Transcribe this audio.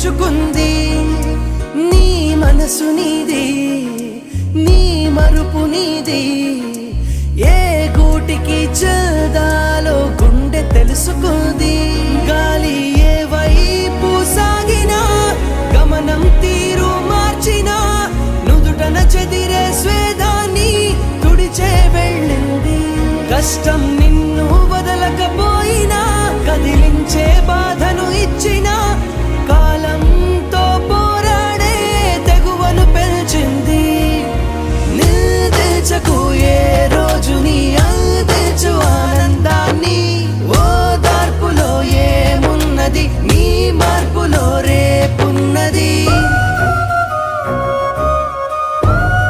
పెంచుకుంది. నీ మనసు నీది, నీ మరుపు నీది, ఏ గూటికి చెల్దాలో గుండె తెలుసుకుంది. గాలి ఏ వైపు సాగినా, గమనం తీరు మార్చినా, నుదుటన చెదిరే స్వేదాన్ని తుడిచే వెళ్ళింది. కష్టం నిన్ను వదలకపోయినా కదిలించే బాధ